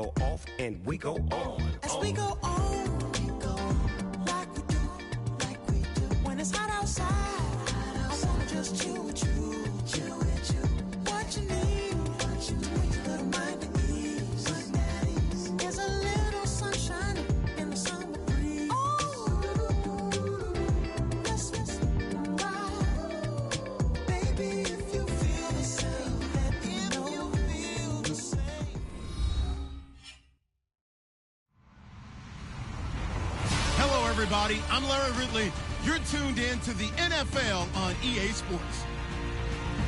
go off and we go on. As we go on, we go like we do, like we do. When it's hot outside, I wanna just chill with you, chill with you. What you need, a little mind at ease. There's a little sunshine in the summer breeze. Oh, let's ride. Baby, if you feel the same, let me know you feel the same. Hello, everybody. I'm Larry Ridley. You're tuned in to the NFL on EA Sports.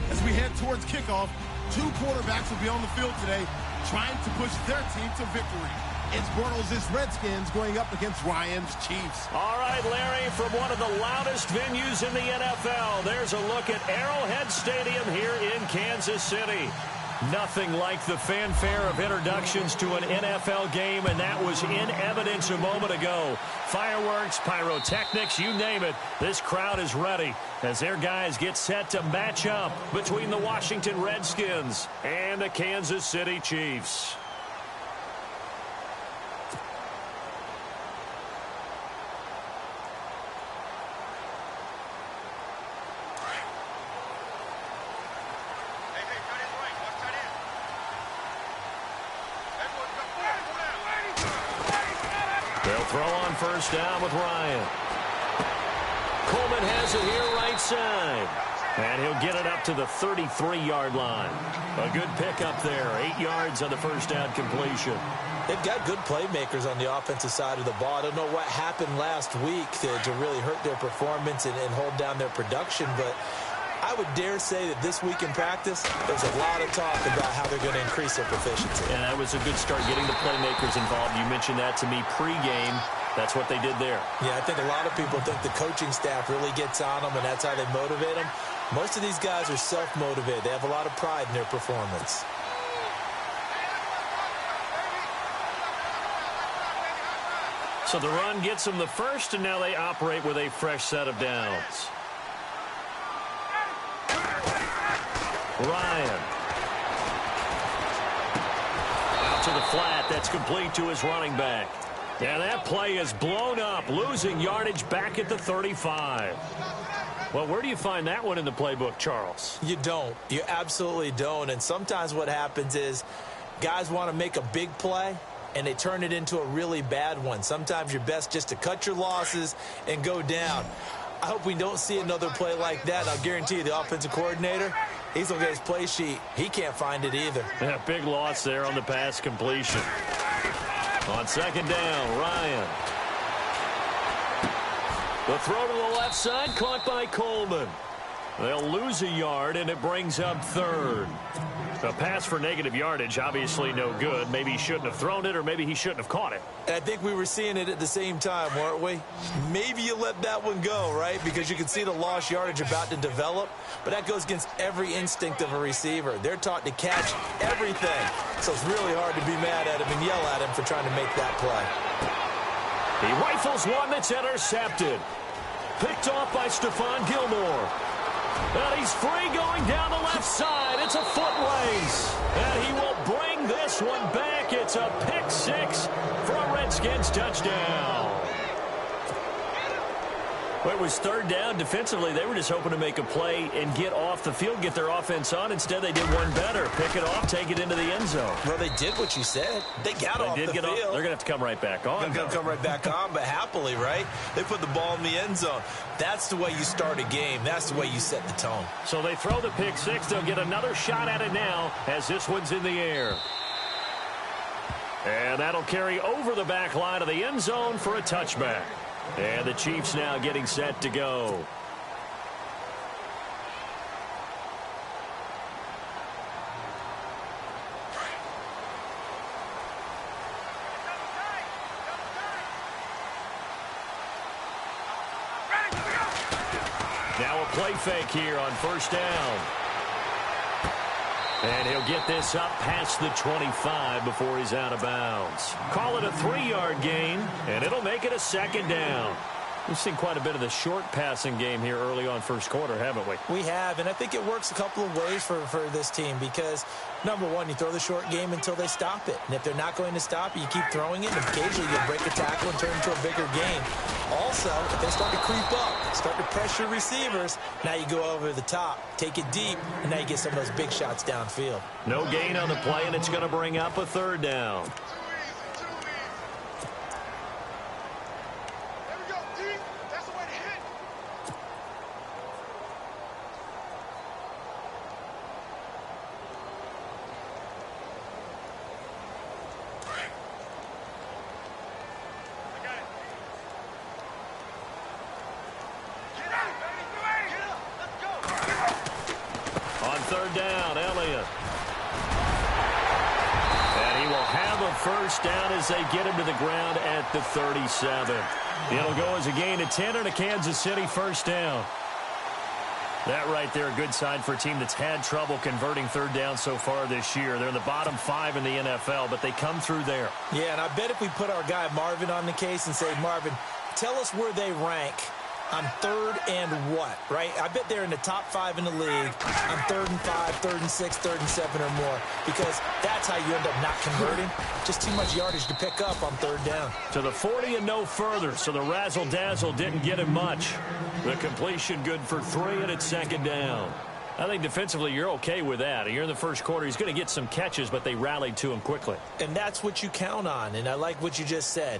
As we head towards kickoff, two quarterbacks will be on the field today trying to push their team to victory. It's Bortles' Redskins going up against Ryan's Chiefs. All right, Larry, from one of the loudest venues in the NFL, there's a look at Arrowhead Stadium here in Kansas City. Nothing like the fanfare of introductions to an NFL game, and that was in evidence a moment ago. Fireworks, pyrotechnics, you name it. This crowd is ready as their guys get set to match up between the Washington Redskins and the Kansas City Chiefs. They'll throw on first down with Ryan. Coleman has it here right side. And he'll get it up to the 33-yard line. A good pickup there. 8 yards on the first down completion. They've got good playmakers on the offensive side of the ball. I don't know what happened last week to really hurt their performance and hold down their production, but I would dare say that this week in practice, there's a lot of talk about how they're going to increase their proficiency. And that was a good start getting the playmakers involved. You mentioned that to me pregame. That's what they did there. Yeah, I think a lot of people think the coaching staff really gets on them, and that's how they motivate them. Most of these guys are self-motivated. They have a lot of pride in their performance. So the run gets them the first, and now they operate with a fresh set of downs. Ryan. Out to the flat. That's complete to his running back. And that play is blown up, losing yardage back at the 35. Well, where do you find that one in the playbook, Charles? You don't. You absolutely don't. And sometimes what happens is guys want to make a big play, and they turn it into a really bad one. Sometimes you're best just to cut your losses and go down. I hope we don't see another play like that. I'll guarantee you the offensive coordinator, he's going to get his play sheet. He can't find it either. Yeah, big loss there on the pass completion. On second down, Ryan. The throw to the left side, caught by Coleman. They'll lose a yard, and it brings up third. A pass for negative yardage, obviously no good. Maybe he shouldn't have thrown it, or maybe he shouldn't have caught it. And I think we were seeing it at the same time, weren't we? Maybe you let that one go, right? Because you can see the lost yardage about to develop. But that goes against every instinct of a receiver. They're taught to catch everything. So it's really hard to be mad at him and yell at him for trying to make that play. He rifles one that's intercepted. Picked off by Stephon Gilmore. And he's free going down the left side. It's a foot race. And he will bring this one back. It's a pick six for a Redskins touchdown. Well, it was third down. Defensively, they were just hoping to make a play and get off the field, get their offense on. Instead, they did one better. Pick it off, take it into the end zone. Well, they did what you said. They got off the field. They're going to have to come right back on. They're going to come right back on, but happily, right? They put the ball in the end zone. That's the way you start a game. That's the way you set the tone. So they throw the pick six. They'll get another shot at it now as this one's in the air. And that'll carry over the back line of the end zone for a touchback. And the Chiefs now getting set to go. Now a play fake here on first down. And he'll get this up past the 25 before he's out of bounds. Call it a 3-yard gain, and it'll make it a second down. We've seen quite a bit of the short passing game here early on first quarter, haven't we? We have, and I think it works a couple of ways for this team because, number one, you throw the short game until they stop it. And if they're not going to stop it, you keep throwing it, and occasionally you'll break a tackle and turn it into a bigger game. Also, if they start to creep up, start to pressure receivers, now you go over the top, take it deep, and now you get some of those big shots downfield. No gain on the play, and it's going to bring up a third down. Third down, Elliott. And he will have a first down as they get him to the ground at the 37. It'll go as a gain of 10 and a Kansas City first down. That right there, a good sign for a team that's had trouble converting third down so far this year. They're in the bottom 5 in the NFL, but they come through there. Yeah, and I bet if we put our guy Marvin on the case and say, Marvin, tell us where they rank on third and what, right? I bet they're in the top 5 in the league on 3rd and 5, 3rd and 6, 3rd and 7 or more, because that's how you end up not converting. Just too much yardage to pick up on third down. To the 40 and no further, so the razzle-dazzle didn't get him much. The completion good for 3, and it's second down. I think defensively you're okay with that. You're in the first quarter. He's going to get some catches, but they rallied to him quickly. And that's what you count on, and I like what you just said.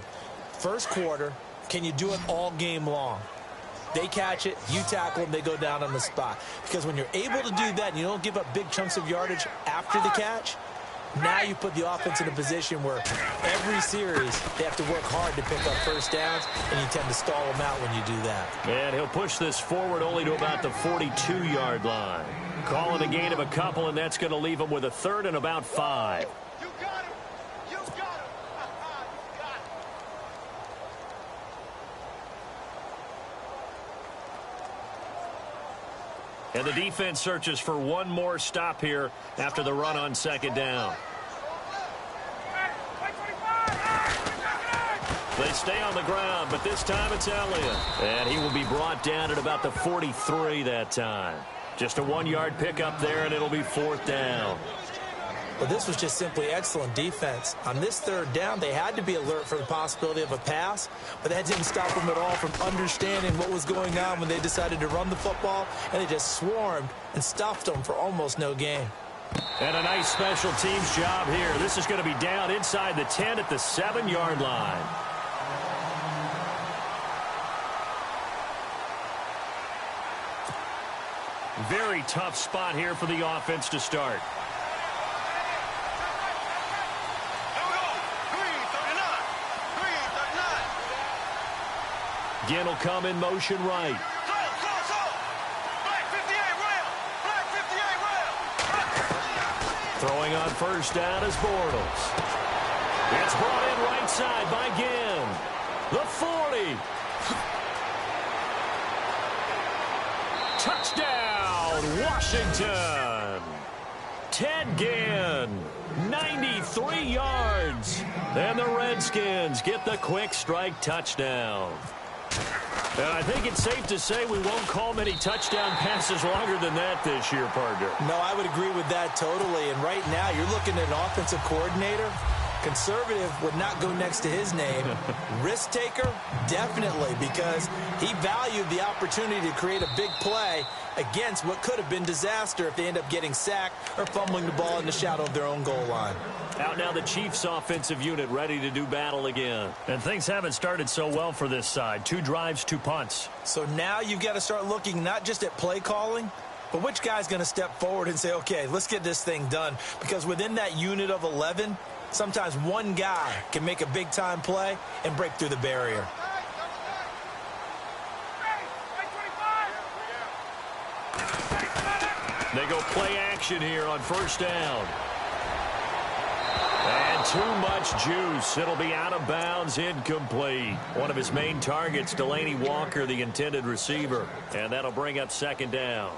First quarter, can you do it all game long? They catch it, you tackle them, they go down on the spot. Because when you're able to do that and you don't give up big chunks of yardage after the catch, now you put the offense in a position where every series they have to work hard to pick up first downs, and you tend to stall them out when you do that. And he'll push this forward only to about the 42-yard line. Calling a gain of a couple, and that's going to leave him with a third and about 5. And the defense searches for one more stop here after the run on second down. They stay on the ground, but this time it's Elliott. And he will be brought down at about the 43 that time. Just a 1-yard pickup there, and it'll be fourth down. Well, this was just simply excellent defense. On this third down, they had to be alert for the possibility of a pass, but that didn't stop them at all from understanding what was going on when they decided to run the football, and they just swarmed and stuffed them for almost no gain. And a nice special teams job here. This is going to be down inside the 10 at the 7-yard line. Very tough spot here for the offense to start. Again will come in motion right. Throwing on first down is Bortles. It's brought in right side by Ginn. The 40. Touchdown, Washington. Ted Ginn, 93 yards. And the Redskins get the quick strike touchdown. And I think it's safe to say we won't call many touchdown passes longer than that this year, partner. No, I would agree with that totally. And right now, you're looking at an offensive coordinator. Conservative would not go next to his name. Risk taker, definitely, because he valued the opportunity to create a big play against what could have been disaster if they end up getting sacked or fumbling the ball in the shadow of their own goal line. Out now the Chiefs offensive unit ready to do battle again. And things haven't started so well for this side. 2 drives, 2 punts. So now you've got to start looking not just at play calling, but which guy's going to step forward and say, okay, let's get this thing done. Because within that unit of 11, sometimes one guy can make a big-time play and break through the barrier. They go play action here on first down. And too much juice. It'll be out of bounds, incomplete. One of his main targets, Delaney Walker, the intended receiver. And that'll bring up second down.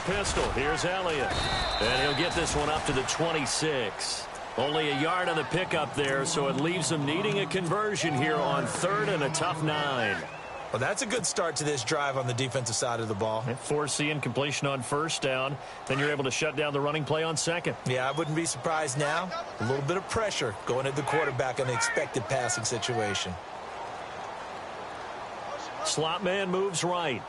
pistol. Here's Elliott. And he'll get this one up to the 26. Only a yard on the pickup there, so it leaves them needing a conversion here on 3rd and a tough 9. Well, that's a good start to this drive on the defensive side of the ball. Force the incompletion on 1st down. Then you're able to shut down the running play on 2nd. Yeah, I wouldn't be surprised now. A little bit of pressure going at the quarterback in an expected passing situation. Slot man moves right.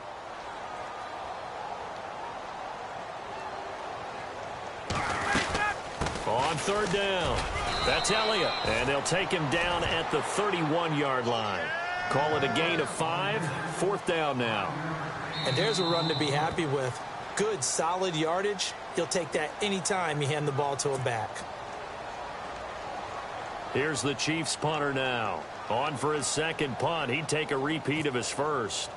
On 3rd down. That's Elliott. And they'll take him down at the 31-yard line. Call it a gain of 5. 4th down now. And there's a run to be happy with. Good, solid yardage. He'll take that anytime you hand the ball to him back. Here's the Chiefs punter now. On for his 2nd punt. He'd take a repeat of his 1st.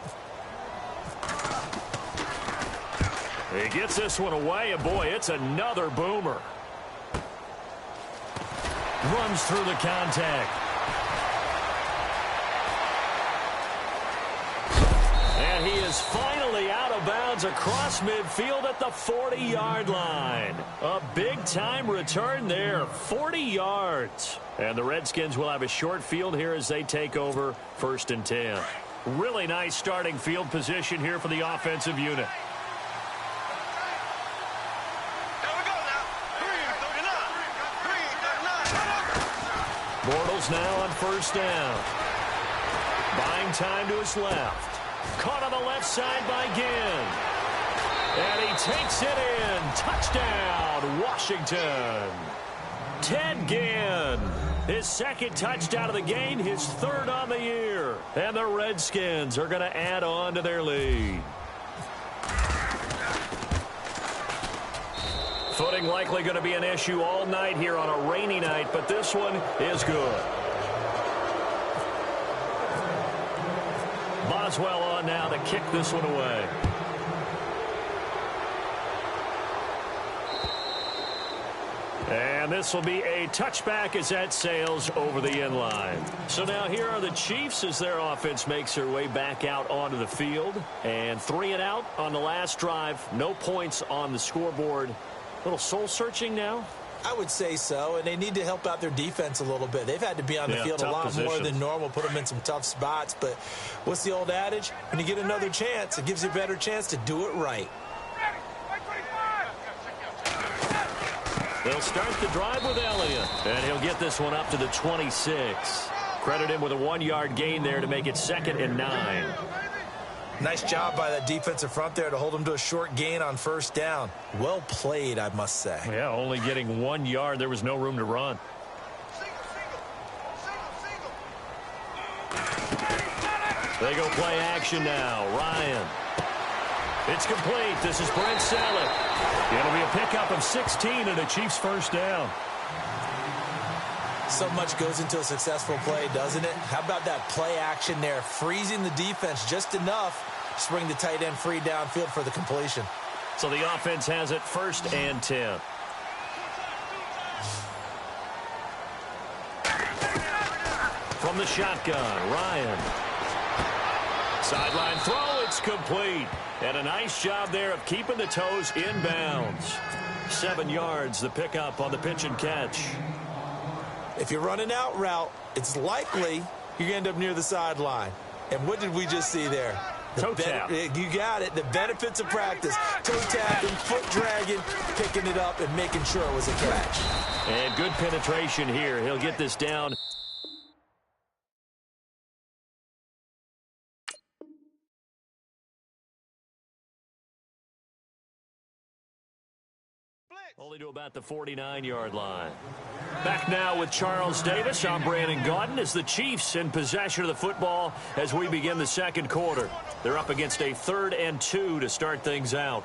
He gets this one away, and boy, it's another boomer. Runs through the contact. And he is finally out of bounds across midfield at the 40-yard line. A big-time return there, 40 yards. And the Redskins will have a short field here as they take over 1st and 10. Really nice starting field position here for the offensive unit. Bortles now on 1st down. Buying time to his left. Caught on the left side by Ginn. And he takes it in. Touchdown, Washington. Ted Ginn. His 2nd touchdown of the game, his 3rd on the year. And the Redskins are going to add on to their lead. Footing likely going to be an issue all night here on a rainy night, but this one is good. Boswell on now to kick this one away. And this will be a touchback as that sails over the end line. So now here are the Chiefs as their offense makes their way back out onto the field. And 3 and out on the last drive. No points on the scoreboard. Little soul-searching now? I would say so, and they need to help out their defense a little bit. They've had to be on the field a lot more than normal, put them in some tough spots. But what's the old adage? When you get another chance, it gives you a better chance to do it right. They'll start the drive with Elliott, and he'll get this one up to the 26. Credit him with a 1-yard gain there to make it 2nd and 9. Nice job by that defensive front there to hold him to a short gain on 1st down. Well played, I must say. Yeah, only getting 1 yard. There was no room to run. They go play action now. Ryan. It's complete. This is Brent Selleck. It'll be a pickup of 16 and a Chiefs 1st down. So much goes into a successful play, doesn't it? How about that play action there? Freezing the defense just enough to bring the tight end free downfield for the completion. So the offense has it 1st and 10. From the shotgun, Ryan. Sideline throw, it's complete. And a nice job there of keeping the toes inbounds. 7 yards, the pickup on the pitch and catch. If you're running out route, it's likely you're going to end up near the sideline. And what did we just see there? Toe tap. You got it. The benefits of practice. Toe tapping, foot dragging, picking it up, and making sure it was a catch. And good penetration here. He'll get this down. Only to about the 49-yard line. Back now with Charles Davis. I'm Brandon Gaudin as the Chiefs in possession of the football as we begin the 2nd quarter. They're up against a 3rd and 2 to start things out.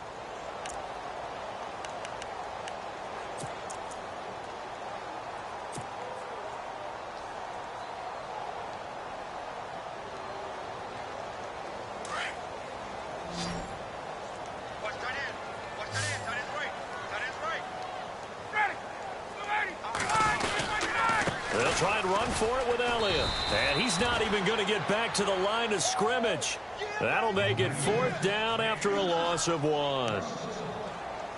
They'll try and run for it with Elliott. And he's not even going to get back to the line of scrimmage. That'll make it 4th down after a loss of 1.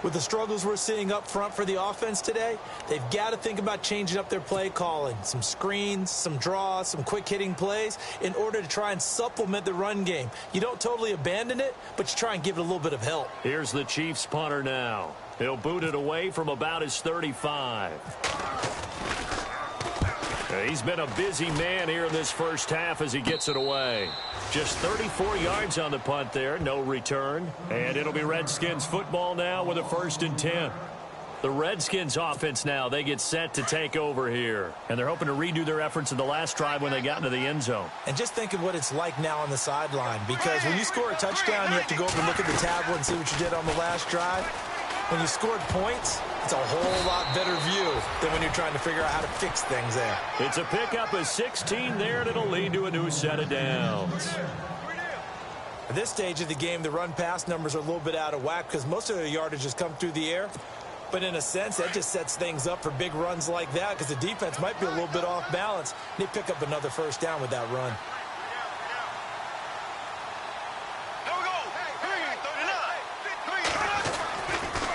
With the struggles we're seeing up front for the offense today, they've got to think about changing up their play calling. Some screens, some draws, some quick-hitting plays in order to try and supplement the run game. You don't totally abandon it, but you try and give it a little bit of help. Here's the Chiefs punter now. He'll boot it away from about his 35. He's been a busy man here in this first half as he gets it away. Just 34 yards on the punt there, no return. And it'll be Redskins football now with a 1st and 10. The Redskins offense now, they get set to take over here. And they're hoping to redo their efforts in the last drive when they got into the end zone. And just think of what it's like now on the sideline, because when you score a touchdown, you have to go over and look at the tablet and see what you did on the last drive. When you scored points, it's a whole lot better view than when you're trying to figure out how to fix things there. It's a pickup of 16 there, and it'll lead to a new set of downs. At this stage of the game, the run-pass numbers are a little bit out of whack because most of the yardage has come through the air. But in a sense, that just sets things up for big runs like that because the defense might be a little bit off balance. They pick up another 1st down with that run.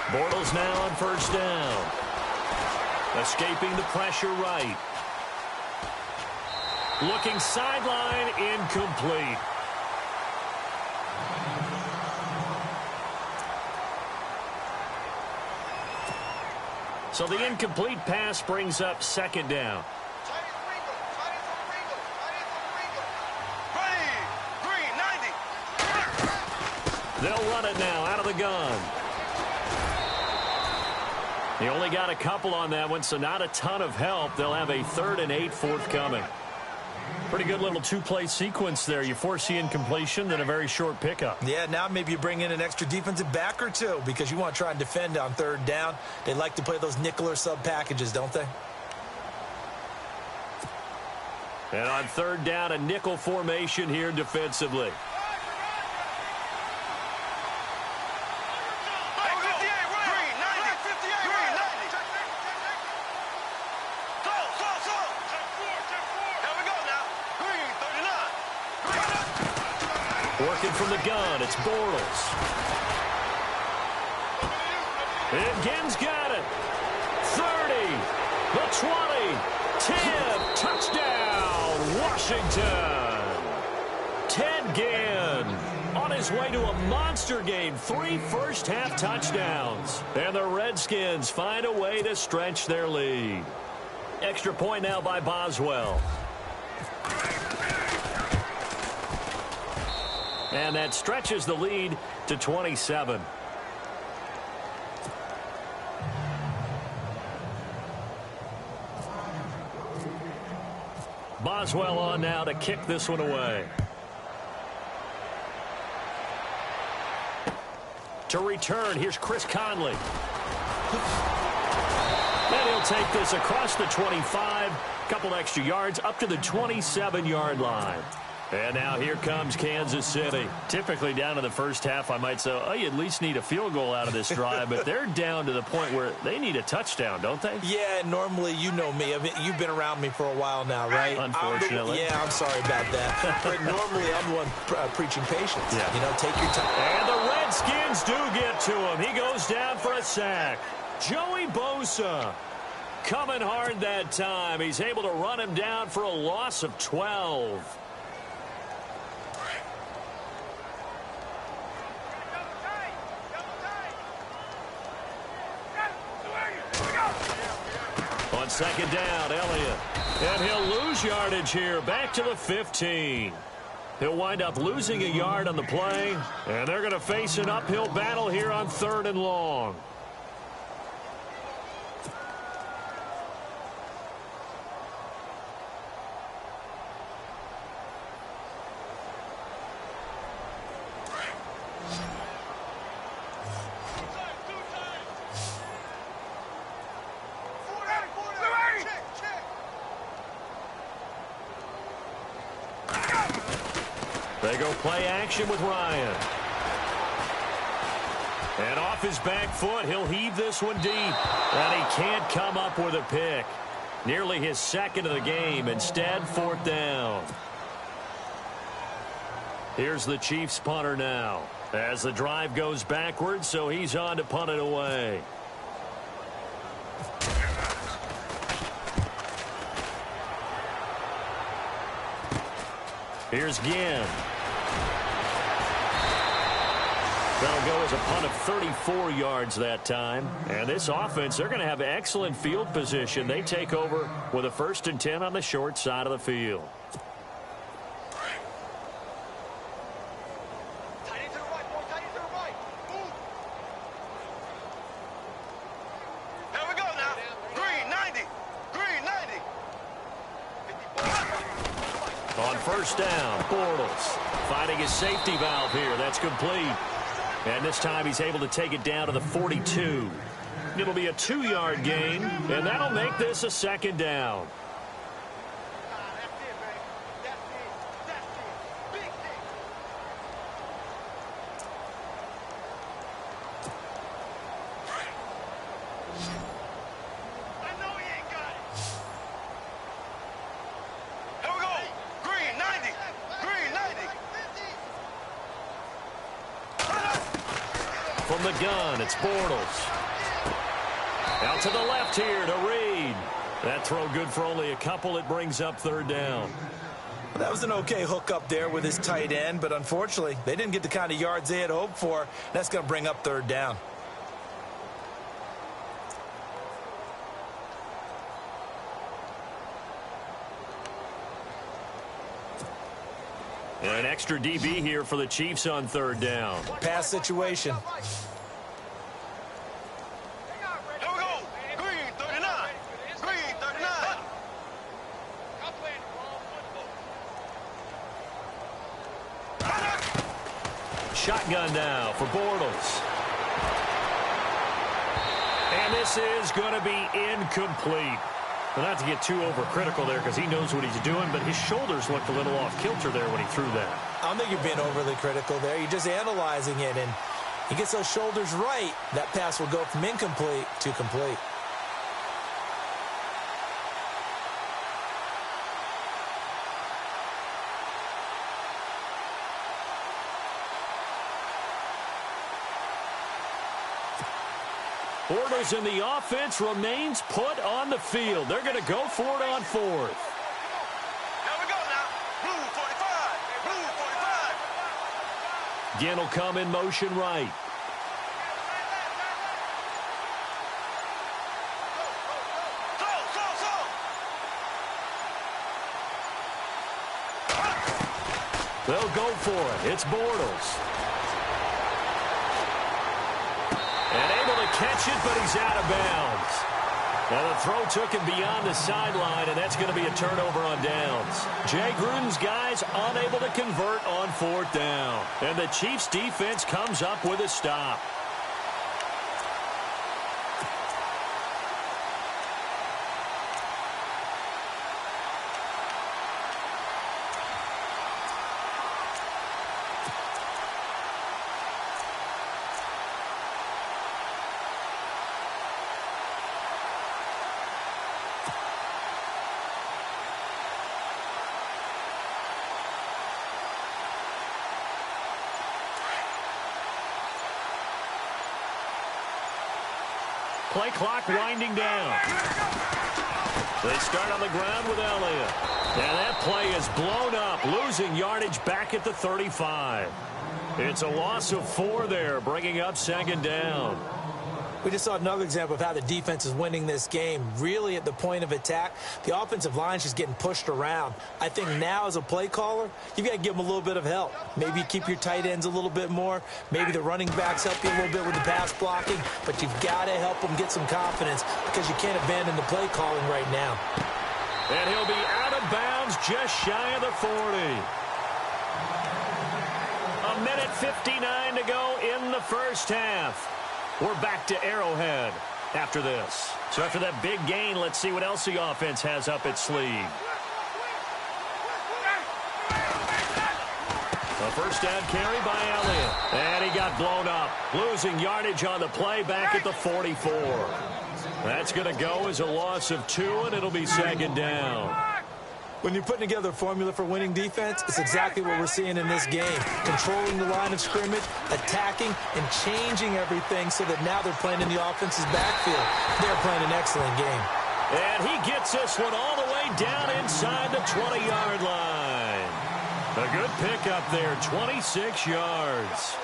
Bortles now on 1st down. Escaping the pressure right. Looking sideline, incomplete. So the incomplete pass brings up 2nd down. They'll run it now out of the gun. He only got a couple on that one, so not a ton of help. They'll have a 3rd and 8 forthcoming. Pretty good little 2-play sequence there. You force the incompletion, then a very short pickup. Yeah, now maybe you bring in an extra defensive back or two because you want to try and defend on 3rd down. They like to play those nickel or sub packages, don't they? And on 3rd down, a nickel formation here defensively. Working from the gun, it's Bortles. And Ginn's got it. 30, the 20, 10, touchdown, Washington. Ted Ginn on his way to a monster game, 3 first-half touchdowns. And the Redskins find a way to stretch their lead. Extra point now by Boswell. And that stretches the lead to 27. Boswell on now to kick this one away. To return, here's Chris Conley. And he'll take this across the 25. Couple extra yards up to the 27-yard line. And now here comes Kansas City. Typically down to the first half, I might say, oh, you at least need a field goal out of this drive. But they're down to the point where they need a touchdown, don't they? Yeah, normally, you know me. You've been around me for a while now, right? Unfortunately. I'm sorry about that. But normally, I'm the one preaching patience. Yeah. You know, take your time. And the Redskins do get to him. He goes down for a sack. Joey Bosa coming hard that time. He's able to run him down for a loss of 12. On 2nd down, Elliott. And he'll lose yardage here, back to the 15. He'll wind up losing a yard on the play, and they're going to face an uphill battle here on 3rd and long. They go play action with Ryan. And off his back foot, he'll heave this one deep. And he can't come up with a pick. Nearly his 2nd of the game. Instead, 4th down. Here's the Chiefs punter now. As the drive goes backwards, so he's on to punt it away. Here's Ginn. That'll go as a punt of 34 yards that time. And this offense, they're going to have excellent field position. They take over with a 1st and 10 on the short side of the field. On 1st down, Bortles finding his safety valve here. That's complete. And this time he's able to take it down to the 42. It'll be a 2-yard gain, and that'll make this a 2nd down. From the gun, it's Bortles. Out to the left here to Reed. That throw good for only a couple. It brings up 3rd down. Well, that was an okay hook up there with his tight end, but unfortunately, they didn't get the kind of yards they had hoped for. That's going to bring up 3rd down. And an extra DB here for the Chiefs on 3rd down. Pass situation. Shotgun now for Bortles. And this is going to be incomplete. Well, not to get too overcritical there because he knows what he's doing, but his shoulders looked a little off kilter there when he threw that. I don't think you're being overly critical there. You're just analyzing it, and he gets those shoulders right. That pass will go from incomplete to complete. Bortles in the offense remains put on the field. They're going to go for it on 4th. Here we go now. Blue 45. Blue 45. Ginn will come in motion right. They'll go for it. It's Bortles. And able to catch it, but he's out of bounds. Now the throw took him beyond the sideline, and that's going to be a turnover on downs. Jay Gruden's guys unable to convert on 4th down. And the Chiefs defense comes up with a stop. Play clock winding down. They start on the ground with Elliott. And that play is blown up, losing yardage back at the 35. It's a loss of 4 there, bringing up 2nd down. We just saw another example of how the defense is winning this game. Really at the point of attack, the offensive line's just getting pushed around. I think now as a play caller, you've got to give them a little bit of help. Maybe keep your tight ends a little bit more. Maybe the running backs help you a little bit with the pass blocking. But you've got to help them get some confidence because you can't abandon the play calling right now. And he'll be out of bounds just shy of the 40. A minute 59 to go in the first half. We're back to Arrowhead after this. So after that big gain, let's see what else the offense has up its sleeve. A 1st down carry by Elliott. And he got blown up. Losing yardage on the play back at the 44. That's going to go as a loss of 2, and it'll be 2nd down. When you're putting together a formula for winning defense, it's exactly what we're seeing in this game. Controlling the line of scrimmage, attacking, and changing everything so that now they're playing in the offense's backfield. They're playing an excellent game. And he gets this one all the way down inside the 20-yard line. A good pickup there, 26 yards.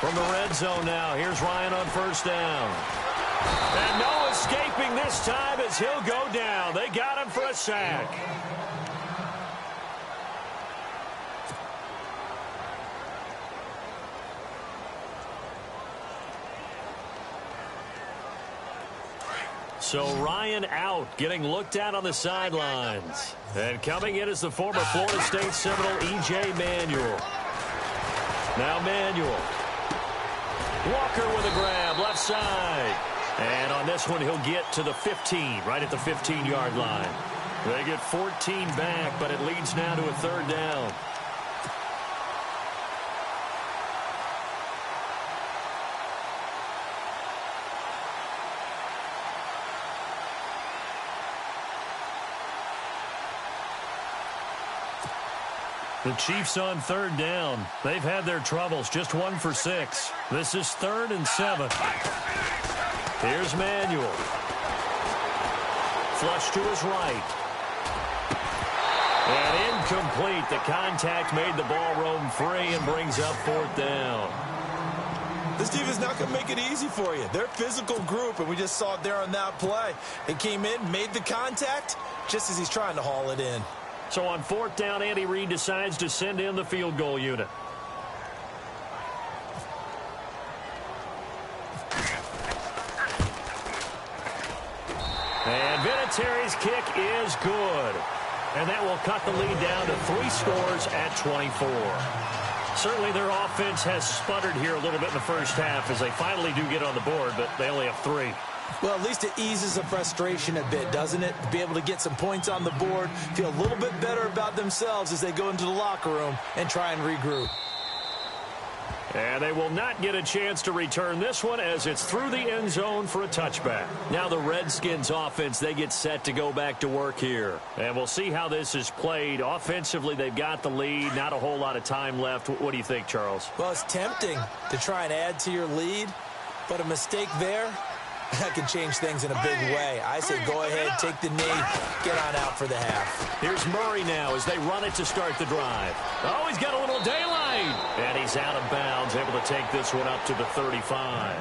From the red zone now, here's Ryan on first down. And no escaping this time as he'll go down. They got him for a sack. So Ryan out, getting looked at on the sidelines. And coming in is the former Florida State Seminole, E.J. Manuel. Now Manuel. Walker with a grab, left side. And on this one, he'll get to the 15, right at the 15-yard line. They get 14 back, but it leads now to a third down. The Chiefs on third down. They've had their troubles, just 1 for 6. This is 3rd and 7. Here's Manuel. Flush to his right. And incomplete. The contact made the ball roam free and brings up 4th down. This team is not going to make it easy for you. They're a physical group, and we just saw it there on that play. They came in, made the contact, just as he's trying to haul it in. So on 4th down, Andy Reid decides to send in the field goal unit. And Vinatieri's kick is good. And that will cut the lead down to 3 scores at 24. Certainly their offense has sputtered here a little bit in the first half as they finally do get on the board, but they only have 3. Well, at least it eases the frustration a bit, doesn't it? To be able to get some points on the board, feel a little bit better about themselves as they go into the locker room and try and regroup. And they will not get a chance to return this one as it's through the end zone for a touchback. Now the Redskins offense, they get set to go back to work here. And we'll see how this is played. Offensively, they've got the lead. Not a whole lot of time left. What do you think, Charles? Well, it's tempting to try and add to your lead, but a mistake there, that can change things in a big way. I say go ahead, take the knee, get on out for the half. Here's Murray now as they run it to start the drive. Oh, he's got a little daylight. And he's out of bounds, able to take this one up to the 35.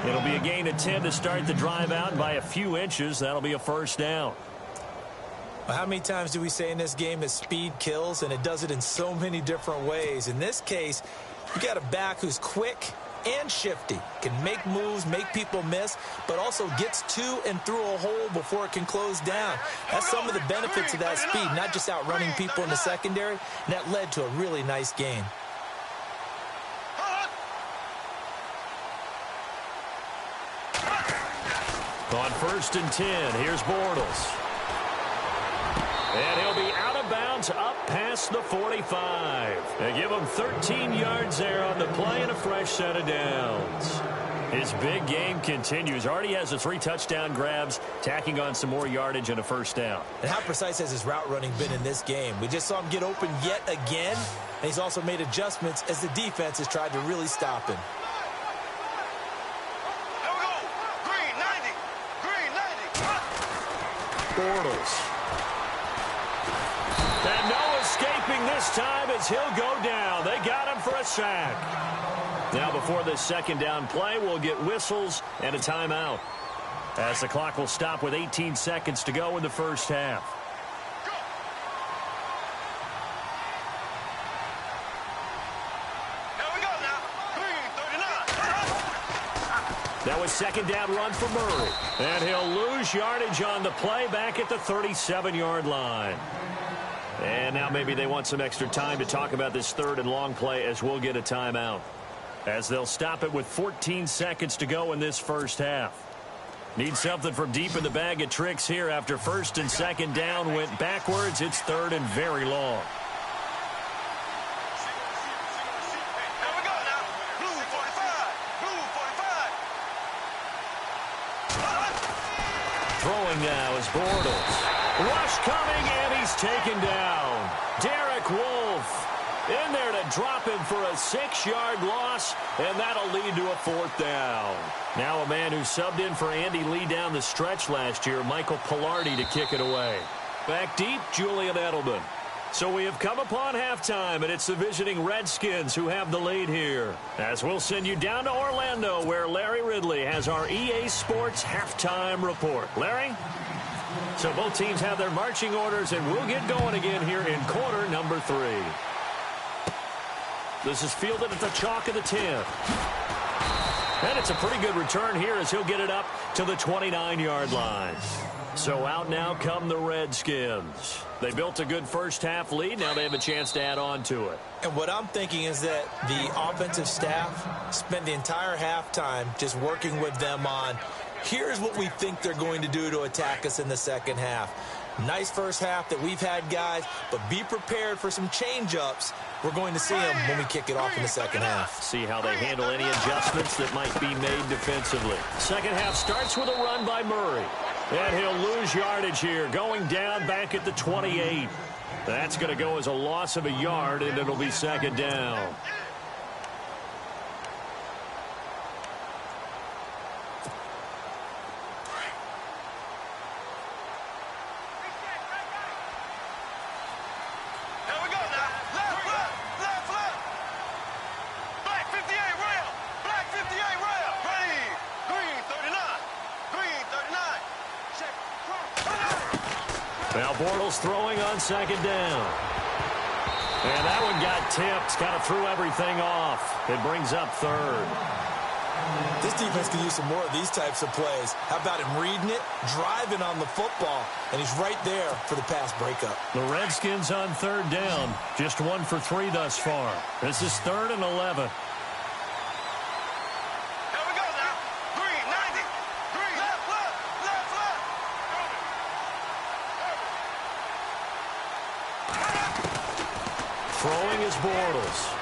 It'll be a gain of 10 to start the drive out by a few inches. That'll be a first down. Well, how many times do we say in this game that speed kills, and it does it in so many different ways? In this case, you got a back who's quick and shifty, can make moves, make people miss, but also gets to and through a hole before it can close down. That's some of the benefits of that speed, not just outrunning people in the secondary, and that led to a really nice gain. On 1st and 10, here's Bortles. And he'll be out of bounds up past the 45. They give him 13 yards there on the play and a fresh set of downs. His big game continues. Already has the 3 touchdown grabs, tacking on some more yardage and a first down. And how precise has his route running been in this game? We just saw him get open yet again, and he's also made adjustments as the defense has tried to really stop him. Here we go. Green 90. Green 90. Bortles. And no escaping this time as he'll go down. They got him for a sack. Now before this second down play, we'll get whistles and a timeout, as the clock will stop with 18 seconds to go in the first half. Here we go now. Green 39. That was second down run for Murray. And he'll lose yardage on the play back at the 37-yard line. And now maybe they want some extra time to talk about this 3rd and long play as we'll get a timeout, as they'll stop it with 14 seconds to go in this first half. Need something from deep in the bag of tricks here after 1st and 2nd down went backwards. It's 3rd and very long. Here we go now. Throwing now is Bortles. Rush coming, and he's taken down. Derek Wolfe in there to drop him for a 6-yard loss, and that'll lead to a 4th down. Now a man who subbed in for Andy Lee down the stretch last year, Michael Pilardi, to kick it away. Back deep, Julian Edelman. So we have come upon halftime, and it's the visiting Redskins who have the lead here. As we'll send you down to Orlando, where Larry Ridley has our EA Sports halftime report. Larry? So both teams have their marching orders, and we'll get going again here in quarter number 3. This is fielded at the chalk of the 10. And it's a pretty good return here as he'll get it up to the 29-yard line. So out now come the Redskins. They built a good first-half lead. Now they have a chance to add on to it. And what I'm thinking is that the offensive staff spent the entire halftime just working with them on, here's what we think they're going to do to attack us in the second half. Nice first half that we've had, guys, but be prepared for some change-ups. We're going to see them when we kick it off in the second half. See how they handle any adjustments that might be made defensively. Second half starts with a run by Murray. And he'll lose yardage here, going down back at the 28. That's going to go as a loss of a yard, and it'll be second down. Now Bortles throwing on second down. And that one got tipped. Kind of threw everything off. It brings up third. This defense can use some more of these types of plays. How about him reading it, driving on the football, and he's right there for the pass breakup. The Redskins on third down. Just 1 for 3 thus far. This is 3rd and 11. Throwing is Bortles.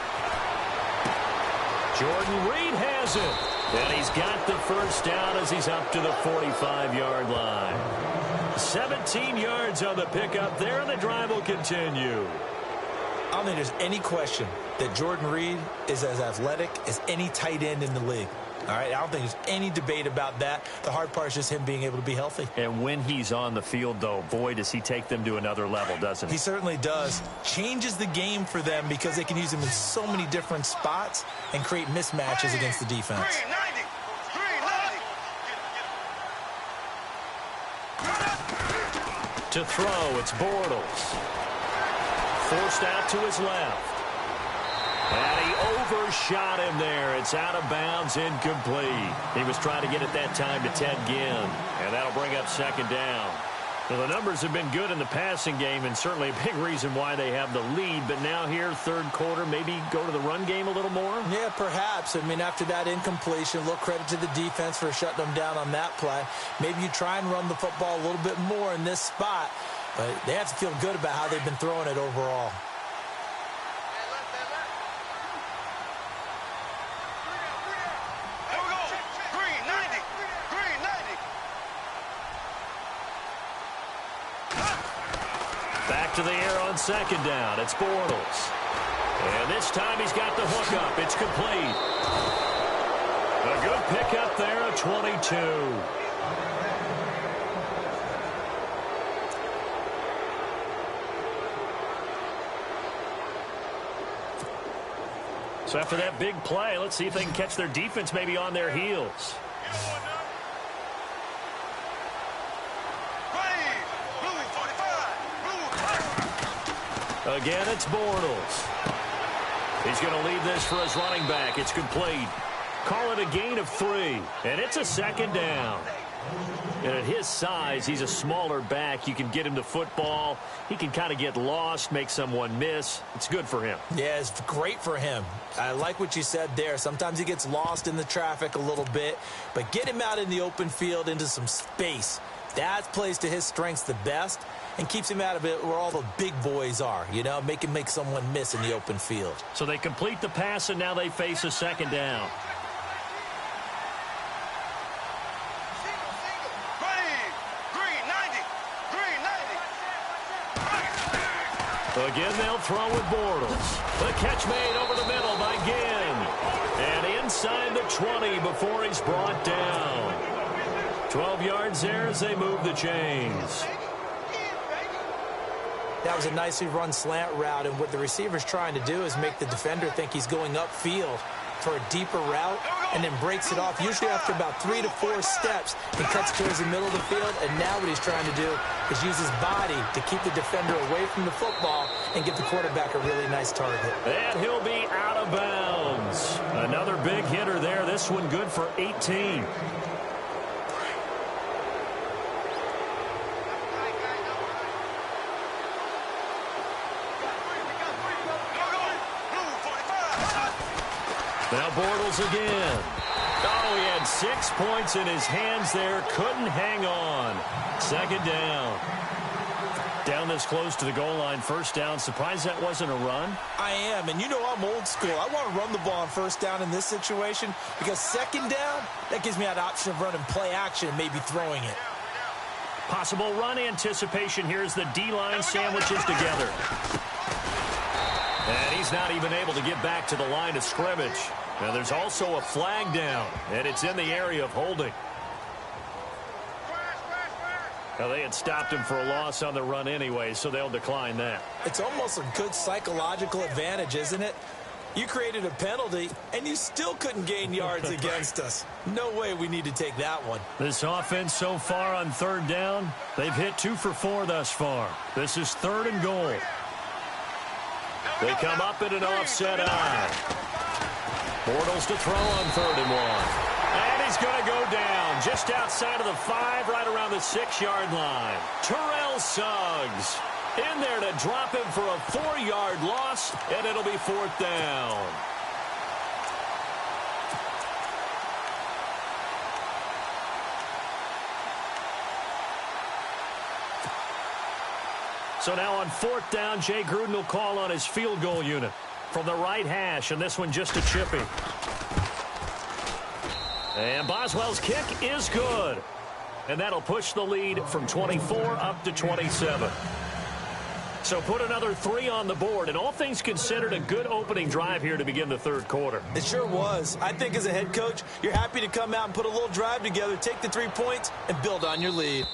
Jordan Reed has it. And he's got the first down as he's up to the 45-yard line. 17 yards on the pickup there, and the drive will continue. I don't think there's any question that Jordan Reed is as athletic as any tight end in the league. All right, I don't think there's any debate about that. The hard part is just him being able to be healthy. And when he's on the field, though, boy, does he take them to another level, doesn't he? He certainly does. Changes the game for them because they can use him in so many different spots and create mismatches against the defense. To throw, it's Bortles. Forced out to his left. And he overshot him there. It's out of bounds, incomplete. He was trying to get it that time to Ted Ginn. And that'll bring up second down. Well, the numbers have been good in the passing game, and certainly a big reason why they have the lead. But now here, third quarter, maybe go to the run game a little more? Yeah, perhaps. I mean, after that incompletion, a little credit to the defense for shutting them down on that play. Maybe you try and run the football a little bit more in this spot. But they have to feel good about how they've been throwing it overall. Back to the air on second down. It's Bortles. And this time he's got the hook up. It's complete. A good pickup there at 22. So after that big play, let's see if they can catch their defense maybe on their heels. Again, it's Bortles. He's going to lead this for his running back. It's complete. Call it a gain of 3, and it's a second down. And at his size, he's a smaller back. You can get him the football. He can kind of get lost, make someone miss. It's good for him. Yeah, it's great for him. I like what you said there. Sometimes he gets lost in the traffic a little bit, but get him out in the open field into some space. That plays to his strengths the best and keeps him out of it where all the big boys are, you know, make him make someone miss in the open field. So they complete the pass, and now they face a second down. Again, they'll throw with Bortles. The catch made over the middle by Ginn. And inside the 20 before he's brought down. 12 yards there as they move the chains. That was a nicely run slant route, and what the receiver's trying to do is make the defender think he's going upfield for a deeper route, and then breaks it off, usually after about 3 to 4 steps, and cuts towards the middle of the field. And now what he's trying to do is use his body to keep the defender away from the football and give the quarterback a really nice target. And he'll be out of bounds. Another big hitter there. This one good for 18. Now Bortles again. Oh, he had 6 points in his hands there. Couldn't hang on. Second down. Down this close to the goal line. First down. Surprised that wasn't a run? I am, and you know I'm old school. I want to run the ball on first down in this situation because second down, that gives me that option of running play action and maybe throwing it. Possible run anticipation. Here's the D-line sandwiches together. And he's not even able to get back to the line of scrimmage. Now there's also a flag down, and it's in the area of holding. Now they had stopped him for a loss on the run anyway, so they'll decline that. It's almost a good psychological advantage, isn't it? You created a penalty, and you still couldn't gain yards against us. No way we need to take that one. This offense so far on third down, they've hit 2 for 4 thus far. This is 3rd and goal. They come up in an offset eye. Bortles to throw on 3rd and 1. And he's going to go down just outside of the 5, right around the 6-yard line. Terrell Suggs in there to drop him for a 4-yard loss, and it'll be 4th down. So now on 4th down, Jay Gruden will call on his field goal unit from the right hash, and this one just a chippy. And Boswell's kick is good. And that'll push the lead from 24 up to 27. So put another 3 on the board, and all things considered, a good opening drive here to begin the 3rd quarter. It sure was. I think as a head coach, you're happy to come out and put a little drive together, take the 3 points, and build on your lead.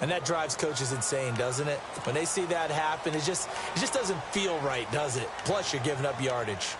And that drives coaches insane, doesn't it? When they see that happen, it just doesn't feel right, does it? Plus, you're giving up yardage.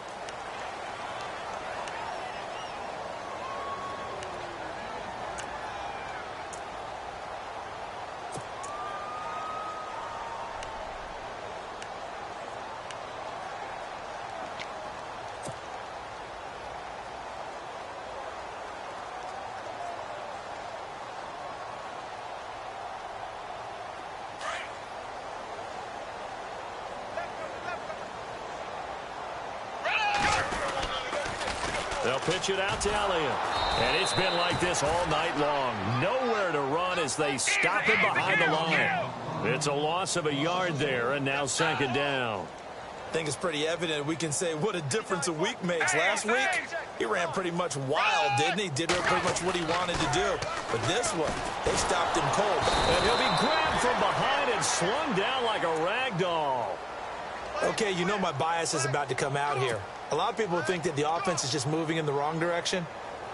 They'll pitch it out to Elliott. And it's been like this all night long. Nowhere to run as they stop him behind the line. It's a loss of a yard there, and now 2nd down. I think it's pretty evident we can say what a difference a week makes. Last week, he ran pretty much wild, didn't he? Did pretty much what he wanted to do. But this one, they stopped him cold. And he'll be grabbed from behind and slung down like a rag doll. Okay, you know my bias is about to come out here. A lot of people think that the offense is just moving in the wrong direction.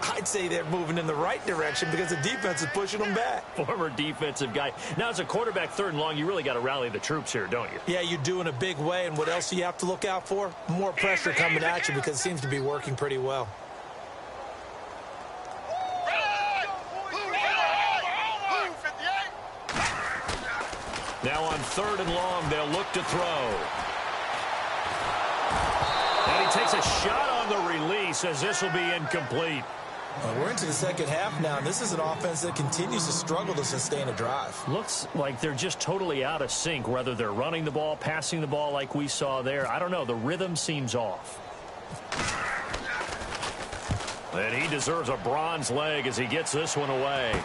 I'd say they're moving in the right direction because the defense is pushing them back. Former defensive guy. Now, as a quarterback 3rd and long, you really got to rally the troops here, don't you? Yeah, you do in a big way. And what else do you have to look out for? More pressure coming at you because it seems to be working pretty well. Now on 3rd and long, they'll look to throw. And he takes a shot on the release as this will be incomplete. We're into the 2nd half now, and this is an offense that continues to struggle to sustain a drive. Looks like they're just totally out of sync, whether they're running the ball, passing the ball like we saw there. I don't know. The rhythm seems off. And he deserves a bronze leg as he gets this one away.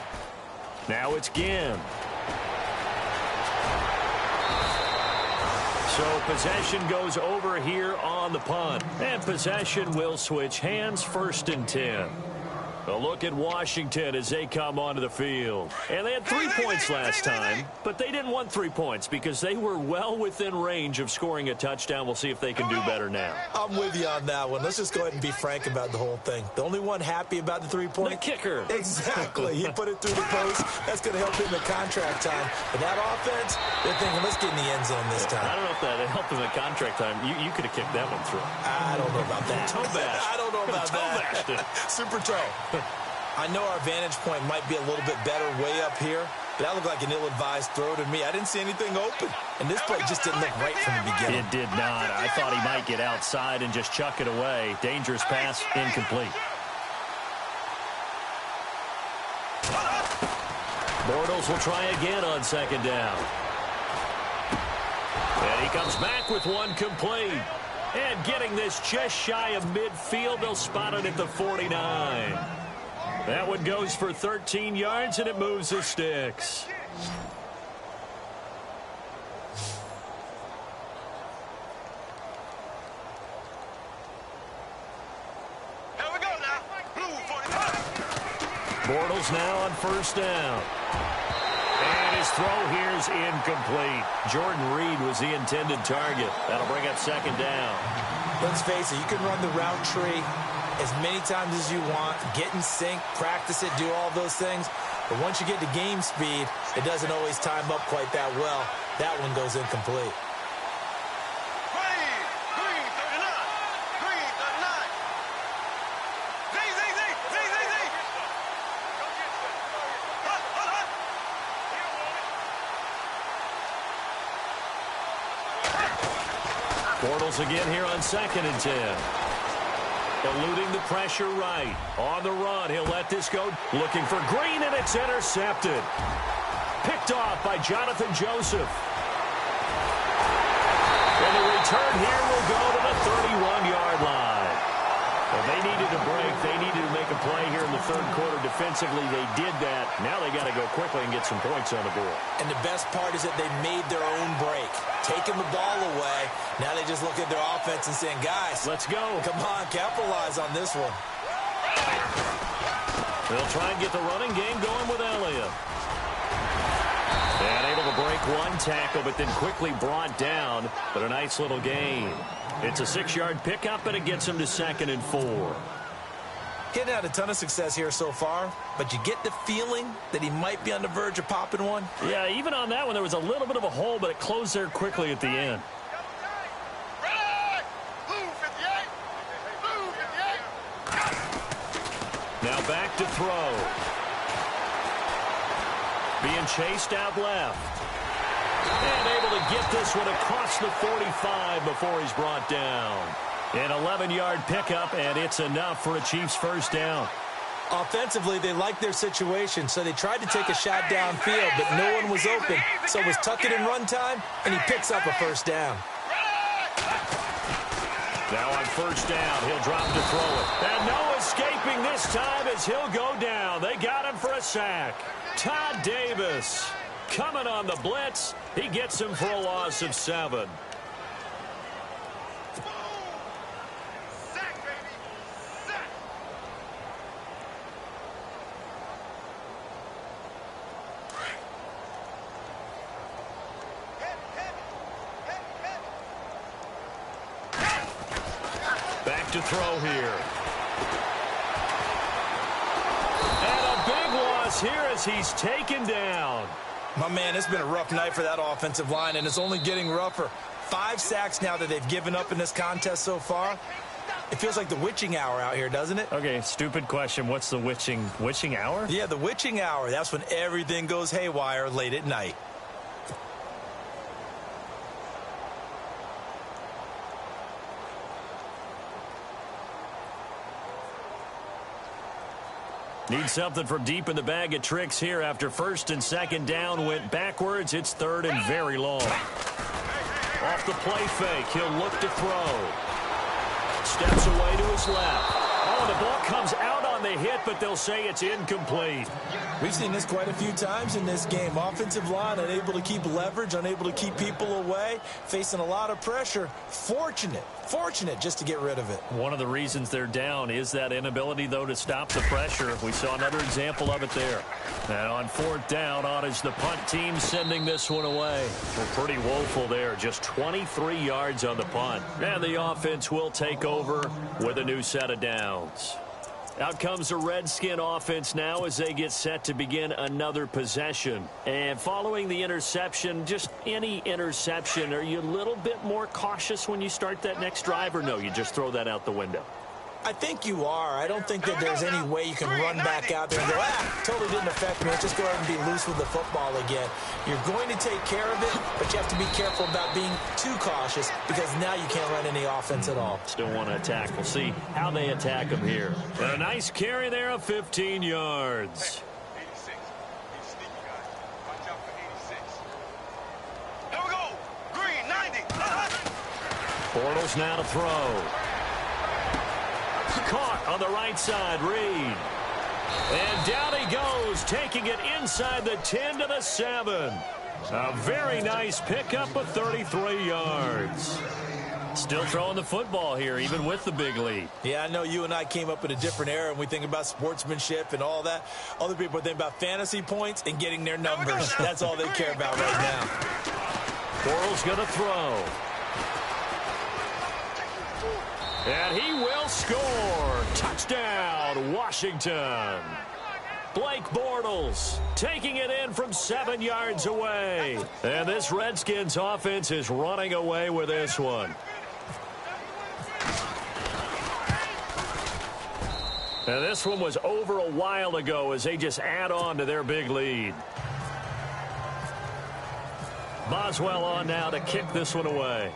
Now it's Ginn. So possession goes over here on the punt. And possession will switch hands, 1st and 10. A look at Washington as they come onto the field. And they had 3 points last time, but they didn't want 3 points because they were well within range of scoring a touchdown. We'll see if they can do better now. I'm with you on that one. Let's just go ahead and be frank about the whole thing. The only one happy about the 3-point? The kicker. Exactly. He put it through the post. That's going to help him in contract time. But that offense, they're thinking, let's get in the end zone this time. I don't know if that helped him in contract time. You could have kicked that one through. I don't know about that. Toe bash. I don't know about toe that. bashed it. Super toe. I know our vantage point might be a little bit better way up here, but that looked like an ill-advised throw to me. I didn't see anything open, and this play just didn't look right from the beginning. It did not. I thought he might get outside and just chuck it away. Dangerous pass, incomplete. Bortles will try again on second down. And he comes back with one complete. And getting this just shy of midfield, they'll spot it at the 49. That one goes for 13 yards, and it moves the sticks. Here we go now. Blue 45. Bortles now on first down. And his throw here's incomplete. Jordan Reed was the intended target. That'll bring up second down. Let's face it, you can run the route tree as many times as you want, get in sync, practice it, do all those things. But once you get to game speed, it doesn't always time up quite that well. That one goes incomplete. Green 39. Green 39. Z. Bortles again here on 2nd and 10. Eluding the pressure right. On the run, he'll let this go. Looking for Green, and it's intercepted. Picked off by Jonathan Joseph. And the return here will go to the 31-yard line. Well, they needed a break. They needed to make a play here in the third quarter defensively. They did that. Now they got to go quickly and get some points on the board. And the best part is that they made their own break. Taking the ball away. Now they just look at their offense and saying, guys, let's go. Come on, capitalize on this one. They'll try and get the running game going with Elliott. And able to break one tackle, but then quickly brought down. But a nice little gain. It's a 6-yard pickup, and it gets him to 2nd and 4. Getting had a ton of success here so far, but you get the feeling that he might be on the verge of popping one. Yeah, even on that one, there was a little bit of a hole, but it closed there quickly at the end. Now back to throw. Being chased out left. And able to get this one across the 45 before he's brought down. An 11-yard pickup, and it's enough for a Chiefs first down. Offensively, they liked their situation, so they tried to take a shot downfield, but no one was open. So it was tuck it in run time, and he picks up a first down. Now on first down, he'll drop to throw it. And no escaping this time as he'll go down. They got him for a sack. Todd Davis coming on the blitz. He gets him for a loss of 7. Back to throw here. And a big loss here as he's taken down. My man, it's been a rough night for that offensive line, and it's only getting rougher. 5 sacks now that they've given up in this contest so far. It feels like the witching hour out here, doesn't it? Okay, stupid question. What's the witching hour? Yeah, the witching hour. That's when everything goes haywire late at night. Need something from deep in the bag of tricks here after first and second down went backwards. It's third and very long. Off the play fake, he'll look to throw. Steps away to his left. Oh, the ball comes out on the hit, but they'll say it's incomplete. We've seen this quite a few times in this game. Offensive line unable to keep leverage, unable to keep people away, facing a lot of pressure. Fortunate just to get rid of it. One of the reasons they're down is that inability, though, to stop the pressure. We saw another example of it there. And on fourth down, on is the punt team sending this one away. Well, pretty woeful there. Just 23 yards on the punt. And the offense will take over with a new set of downs. Out comes the Redskin offense now as they get set to begin another possession. And following the interception, just any interception, are you a little bit more cautious when you start that next drive, or no, you just throw that out the window? I think you are. I don't think that there's any way you can run back out there and go, totally didn't affect me. Let's just go ahead and be loose with the football again. You're going to take care of it, but you have to be careful about being too cautious because now you can't run any offense at all. Still want to attack. We'll see how they attack him here. And a nice carry there of 15 yards. 86. He's sneaky, guys. Watch out for 86. Here we go. Green, 90. Bortles now to throw. Caught on the right side, Reed. And down he goes, taking it inside the 10 to the 7. A very nice pickup of 33 yards. Still throwing the football here, even with the big lead. Yeah, I know you and I came up in a different era, and we think about sportsmanship and all that. Other people think about fantasy points and getting their numbers. That's all they care about right now. Bortles going to throw. And he will score. Touchdown, Washington. Blake Bortles taking it in from 7 yards away. And this Redskins offense is running away with this one. And this one was over a while ago as they just add on to their big lead. Boswell on now to kick this one away.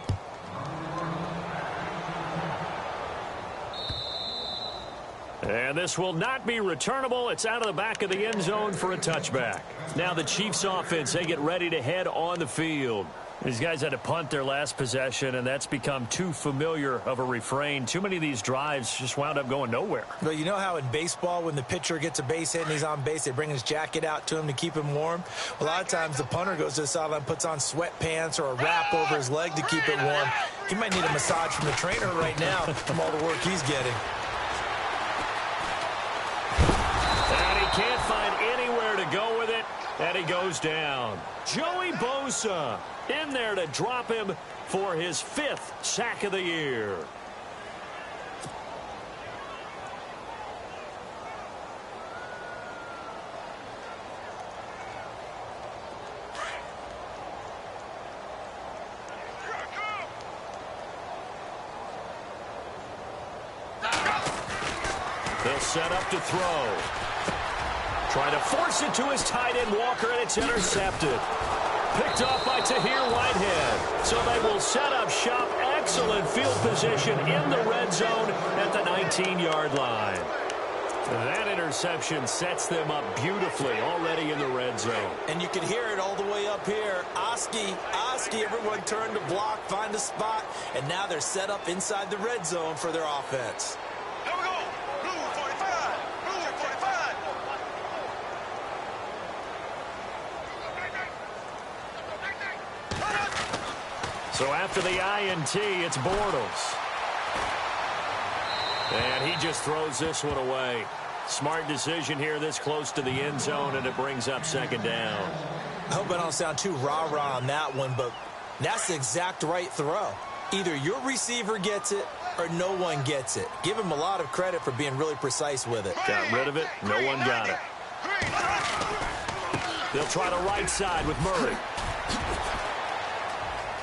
And this will not be returnable. It's out of the back of the end zone for a touchback. Now the Chiefs offense, they get ready to head on the field. These guys had to punt their last possession, and that's become too familiar of a refrain. Too many of these drives just wound up going nowhere. But you know how in baseball, when the pitcher gets a base hit and he's on base, they bring his jacket out to him to keep him warm? A lot of times the punter goes to the sideline, puts on sweatpants or a wrap over his leg to keep it warm. He might need a massage from the trainer right now from all the work he's getting. And he can't find anywhere to go with it, and he goes down. Joey Bosa in there to drop him for his 5th sack of the year. They'll set up to throw. Trying to force it to his tight end, Walker, and it's intercepted. Picked off by Tahir Whitehead. So they will set up shop. Excellent field position in the red zone at the 19-yard line. That interception sets them up beautifully already in the red zone. And you can hear it all the way up here. Oski, everyone turned to block, find a spot, and now they're set up inside the red zone for their offense. Here we go. Blue 45. Blue 45. So after the INT, it's Bortles. And he just throws this one away. Smart decision here this close to the end zone, and it brings up 2nd down. I hope I don't sound too rah-rah on that one, but that's the exact right throw. Either your receiver gets it or no one gets it. Give him a lot of credit for being really precise with it. Got rid of it. No one got it. They'll try the right side with Murray.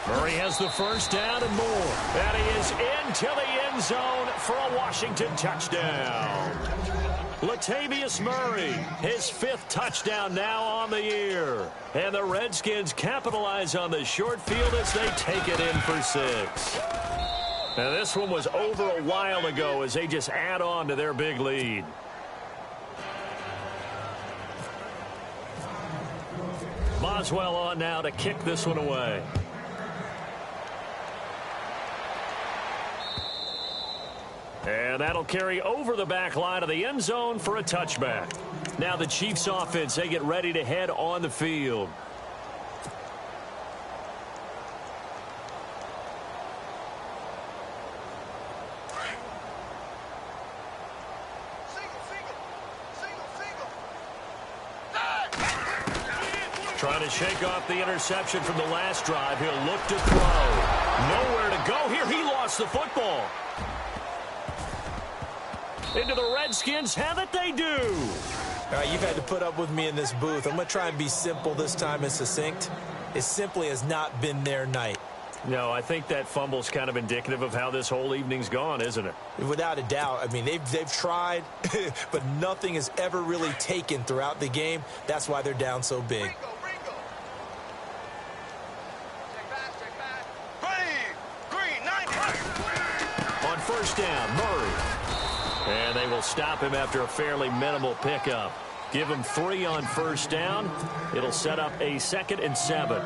Murray has the first down and more. And he is into the end zone for a Washington touchdown. Latavius Murray, his 5th touchdown now on the year. And the Redskins capitalize on the short field as they take it in for 6. Now this one was over a while ago as they just add on to their big lead. Boswell on now to kick this one away. And that'll carry over the back line of the end zone for a touchback. Now the Chiefs offense, they get ready to head on the field. Trying to shake off the interception from the last drive. He'll look to throw. Nowhere to go here. He lost the football. Into the Redskins. Have it they do. All right, you've had to put up with me in this booth. I'm going to try and be simple this time and succinct. It simply has not been their night. No, I think that fumble's kind of indicative of how this whole evening's gone, isn't it? Without a doubt. I mean, they've tried, but nothing has ever really taken throughout the game. That's why they're down so big. On first down, Murray. And they will stop him after a fairly minimal pickup. Give him 3 on first down. It'll set up a 2nd and 7.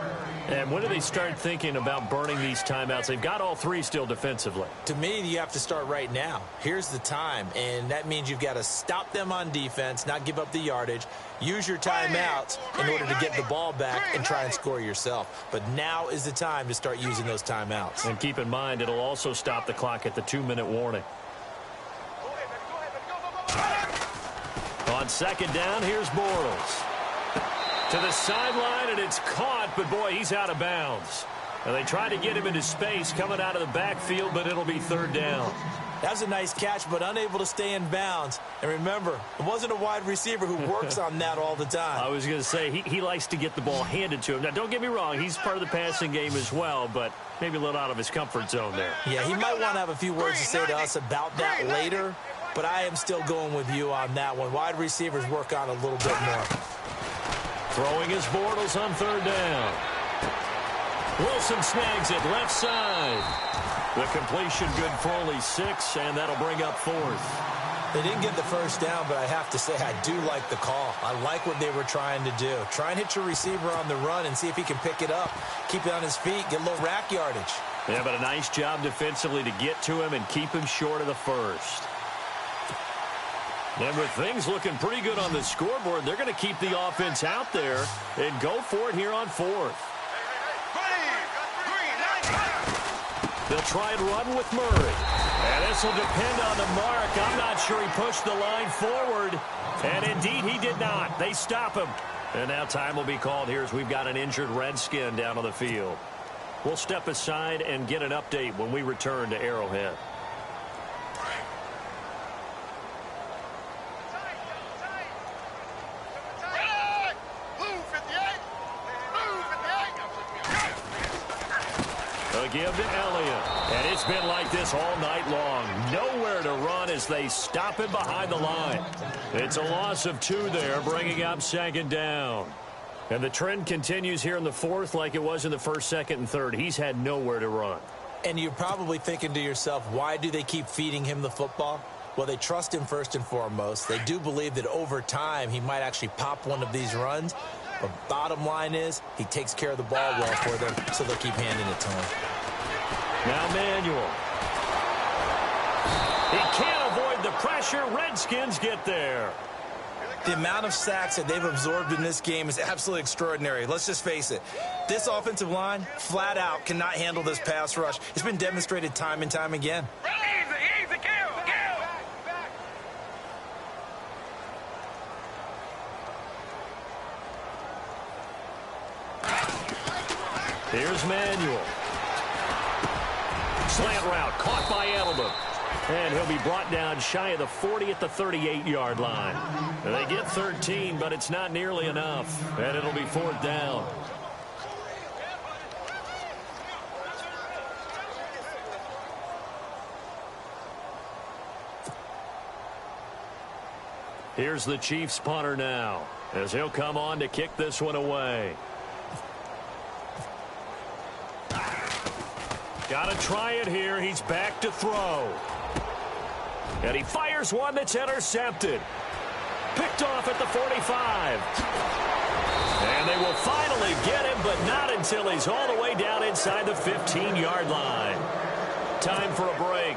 And when do they start thinking about burning these timeouts? They've got all 3 still defensively. To me, you have to start right now. Here's the time, and that means you've got to stop them on defense, not give up the yardage, use your timeouts in order to get the ball back and try and score yourself. But now is the time to start using those timeouts. And keep in mind, it'll also stop the clock at the 2-minute warning. On second down, here's Bortles. To the sideline, and it's caught, but boy, he's out of bounds. And they try to get him into space coming out of the backfield, but it'll be 3rd down. That was a nice catch, but unable to stay in bounds. And remember, it wasn't a wide receiver who works on that all the time. I was going to say, he likes to get the ball handed to him. Now, don't get me wrong, he's part of the passing game as well, but maybe a little out of his comfort zone there. Yeah, he might want to have a few words to say to us about that later, but I am still going with you on that one. Wide receivers work on a little bit more. Throwing his Bortles on 3rd down. Wilson snags it left side. The completion good for only 6, and that'll bring up 4th. They didn't get the first down, but I have to say I do like the call. I like what they were trying to do. Try and hit your receiver on the run and see if he can pick it up. Keep it on his feet, get a little rack yardage. Yeah, but a nice job defensively to get to him and keep him short of the first. And with things looking pretty good on the scoreboard, they're going to keep the offense out there and go for it here on 4th. They'll try and run with Murray. And this will depend on the mark. I'm not sure he pushed the line forward. And indeed, he did not. They stop him. And now time will be called here as we've got an injured Redskin down on the field. We'll step aside and get an update when we return to Arrowhead. Give to Elliott. And it's been like this all night long. Nowhere to run as they stop him behind the line. It's a loss of 2 there, bringing up 2nd down. And the trend continues here in the 4th like it was in the 1st, 2nd, and 3rd. He's had nowhere to run. And you're probably thinking to yourself, why do they keep feeding him the football? Well, they trust him first and foremost. They do believe that over time he might actually pop one of these runs. But bottom line is he takes care of the ball well for them, so they'll keep handing it to him. Now Manuel. He can't avoid the pressure. Redskins get there. The amount of sacks that they've absorbed in this game is absolutely extraordinary. Let's just face it. This offensive line, flat out, cannot handle this pass rush. It's been demonstrated time and time again. Easy, kill. Here's Manuel. Slant route caught by Edelman. And he'll be brought down shy of the 40 at the 38-yard line. They get 13, but it's not nearly enough. And it'll be 4th down. Here's the Chiefs punter now, as he'll come on to kick this one away. Got to try it here. He's back to throw. And he fires one that's intercepted. Picked off at the 45. And they will finally get him, but not until he's all the way down inside the 15-yard line. Time for a break.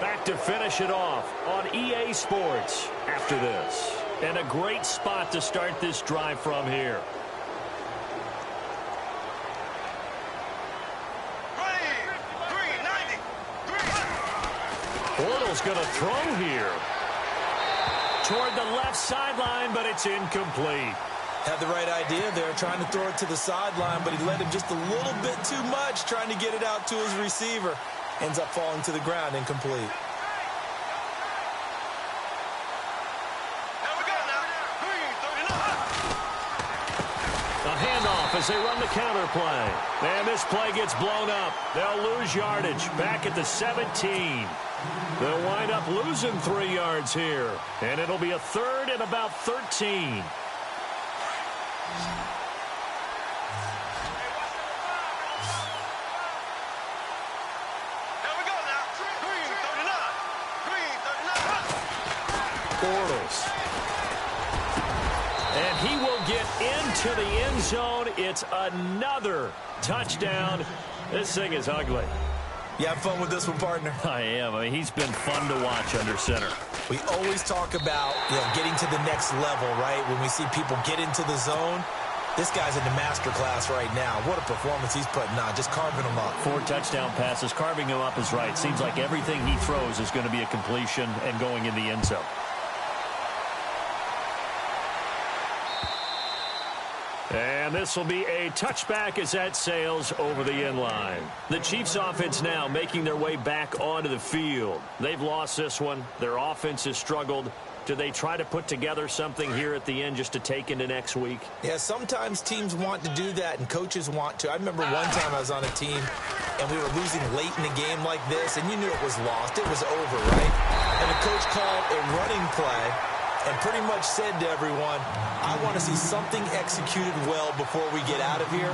Back to finish it off on EA Sports after this. And a great spot to start this drive from here. Green, 90. Bortles going to throw here. Toward the left sideline, but it's incomplete. Had the right idea there, trying to throw it to the sideline, but he led him just a little bit too much, trying to get it out to his receiver. Ends up falling to the ground, incomplete. Here we go now. Green, 39. A handoff as they run the counter play. And this play gets blown up. They'll lose yardage back at the 17. They'll wind up losing 3 yards here. And it'll be a third and about 13. Bortles. And he will get into the end zone. It's another touchdown. This thing is ugly. You have fun with this one, partner? I am. I mean, he's been fun to watch under center. We always talk about, getting to the next level, right? When we see people get into the zone, this guy's in the master class right now. What a performance he's putting on, just carving them up. 4 touchdown passes. Carving him up is right. Seems like everything he throws is going to be a completion and going in the end zone. And this will be a touchback as that sails over the end line. The Chiefs offense now making their way back onto the field. They've lost this one. Their offense has struggled. Do they try to put together something here at the end just to take into next week? Yeah, sometimes teams want to do that and coaches want to. I remember one time I was on a team and we were losing late in a game like this and you knew it was lost. It was over, right? And the coach called a running play and pretty much said to everyone, I want to see something executed well before we get out of here.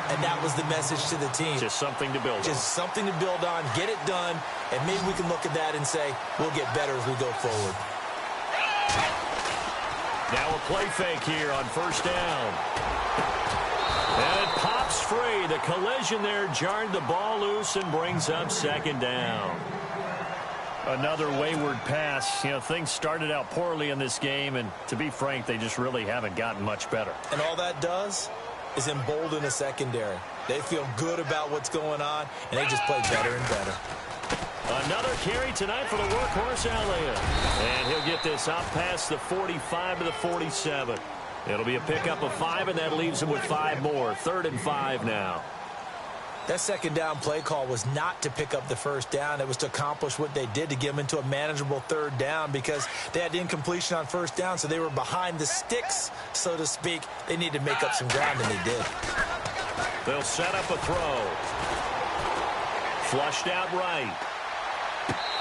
And that was the message to the team. Just something to build on. Just something to build on, get it done, and maybe we can look at that and say, we'll get better as we go forward. Now a play fake here on first down. And it pops free. The collision there jarred the ball loose and brings up second down. Another wayward pass. Things started out poorly in this game, and to be frank, they just really haven't gotten much better. And all that does is embolden a secondary. They feel good about what's going on, and they just play better and better. Another carry tonight for the workhorse Elliott. And he'll get this out past the 45 to the 47. It'll be a pickup of 5, and that leaves him with 5 more. 3rd and 5 now. That second down play call was not to pick up the first down. It was to accomplish what they did, to get them into a manageable 3rd down, because they had incompletion on first down, so they were behind the sticks, so to speak. They needed to make up some ground, and they did. They'll set up a throw. Flushed out right.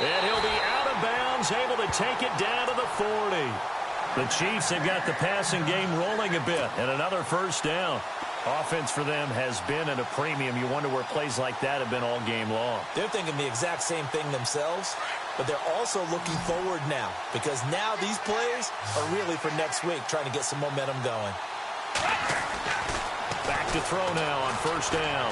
And he'll be out of bounds, able to take it down to the 40. The Chiefs have got the passing game rolling a bit, and another first down. Offense for them has been at a premium. You wonder where plays like that have been all game long. They're thinking the exact same thing themselves, but they're also looking forward now, because now these plays are really for next week, trying to get some momentum going. Back to throw now on first down.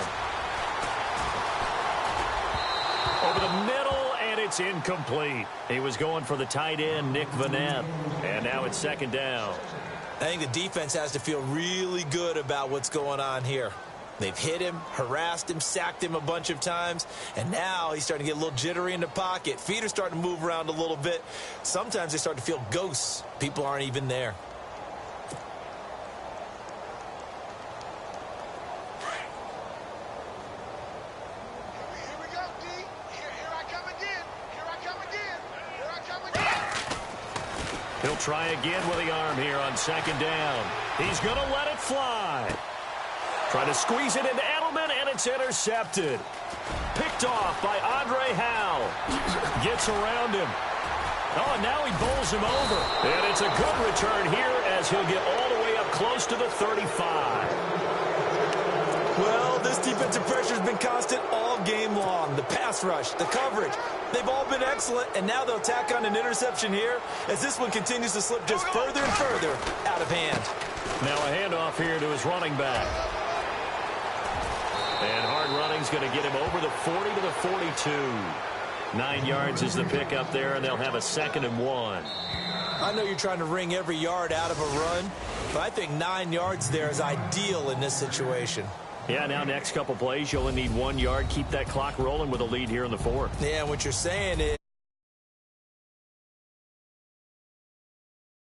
Over the middle, and it's incomplete. He was going for the tight end, Nick Vanette, and now it's second down. I think the defense has to feel really good about what's going on here. They've hit him, harassed him, sacked him a bunch of times, and now he's starting to get a little jittery in the pocket. Feet are starting to move around a little bit. Sometimes they start to feel ghosts. People aren't even there. Here we go, D. Here I come again. Here I come again. Here I come again. He'll try again with the arm here on second down. He's going to let it fly. Trying to squeeze it into Edelman, and it's intercepted. Picked off by Andre Howe. Gets around him. Oh, and now he bowls him over. And it's a good return here as he'll get all the way up close to the 35. Well, this defensive pressure has been constant all game long. The pass rush, the coverage, they've all been excellent, and now they'll tack on an interception here as this one continues to slip just further and further out of hand. Now a handoff here to his running back. And hard running's going to get him over the 40 to the 42. 9 yards is the pickup there, and they'll have a 2nd and 1. I know you're trying to wring every yard out of a run, but I think 9 yards there is ideal in this situation. Yeah, now next couple plays, you only need 1 yard. Keep that clock rolling with a lead here in the 4th. Yeah, what you're saying is